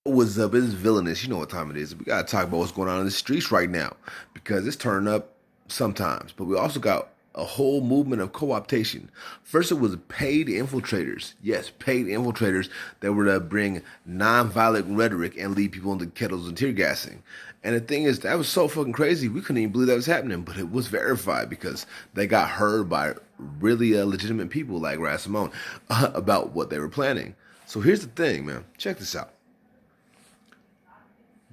What's up? It's villainous. You know what time it is. We gotta talk about what's going on in the streets right now because it's turning up sometimes. But we also got a whole movement of co-optation. First, it was paid infiltrators. Yes, paid infiltrators that were to bring non-violent rhetoric and lead people into kettles and tear gassing. And the thing is, that was so fucking crazy. We couldn't even believe that was happening, but it was verified because they got heard by really legitimate people like Rasimone about what they were planning. So here's the thing, man. Check this out.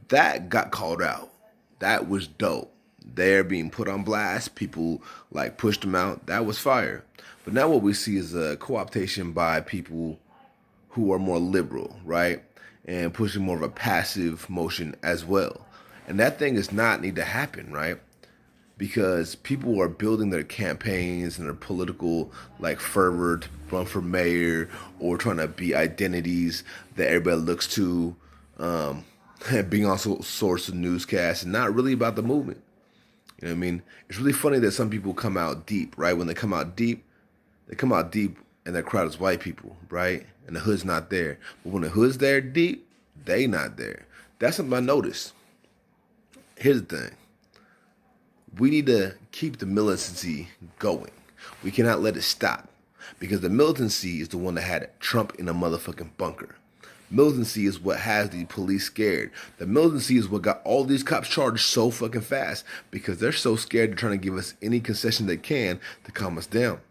That got called out. That was dope. They're being put on blast. People like pushed them out. That was fire. But now what we see is a co-optation by people who are more liberal, right? And pushing more of a passive motion as well. And that thing does not need to happen, right? Because people are building their campaigns and their political like fervor to run for mayor or trying to be identities that everybody looks to. Being also source of newscasts and not really about the movement. You know what I mean? It's really funny that some people come out deep, right? When they come out deep and their crowd is white people, right? And the hood's not there. But when the hood's there deep, they not there. That's something I noticed. Here's the thing. We need to keep the militancy going. We cannot let it stop. Because the militancy is the one that had Trump in a motherfucking bunker. Militancy is what has the police scared. The militancy is what got all these cops charged so fucking fast because they're so scared they're trying to give us any concession they can to calm us down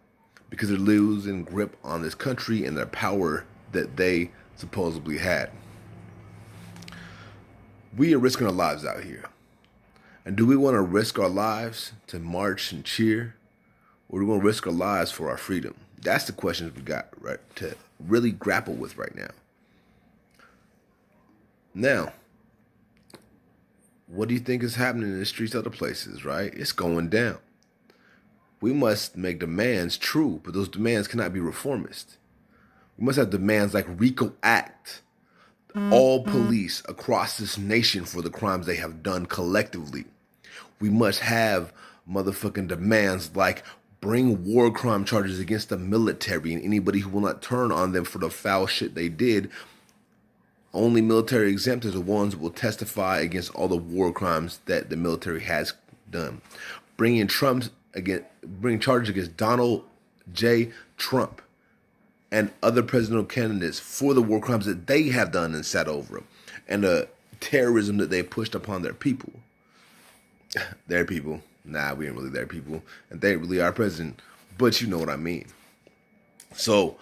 because they're losing grip on this country and their power that they supposedly had. We are risking our lives out here. And do we want to risk our lives to march and cheer? Or do we want to risk our lives for our freedom? That's the questions we got right to really grapple with right now. Now, what do you think is happening in the streets other places, right? It's going down. We must make demands true, but those demands cannot be reformist. We must have demands like RICO Act, all police across this nation for the crimes they have done collectively. We must have motherfucking demands like bring war crime charges against the military and anybody who will not turn on them for the foul shit they did. Only military exempt are the ones who will testify against all the war crimes that the military has done. Bring charges against Donald J. Trump and other presidential candidates for the war crimes that they have done and sat over them, and the terrorism that they pushed upon their people. Their people. Nah, we ain't really their people, and they really our president. But you know what I mean. So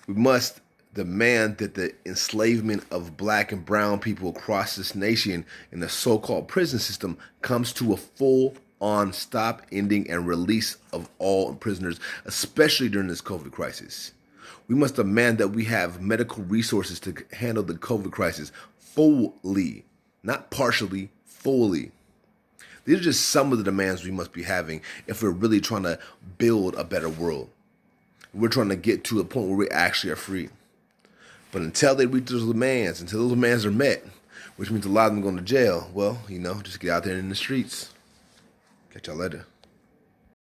we must demand that the enslavement of black and brown people across this nation in the so-called prison system comes to a full-on stop, ending, and release of all prisoners, especially during this COVID crisis. We must demand that we have medical resources to handle the COVID crisis fully, not partially, fully. These are just some of the demands we must be having if we're really trying to build a better world. We're trying to get to a point where we actually are free. But until they reach those demands, until those demands are met, which means a lot of them going to jail, well, just get out there in the streets. Catch y'all later.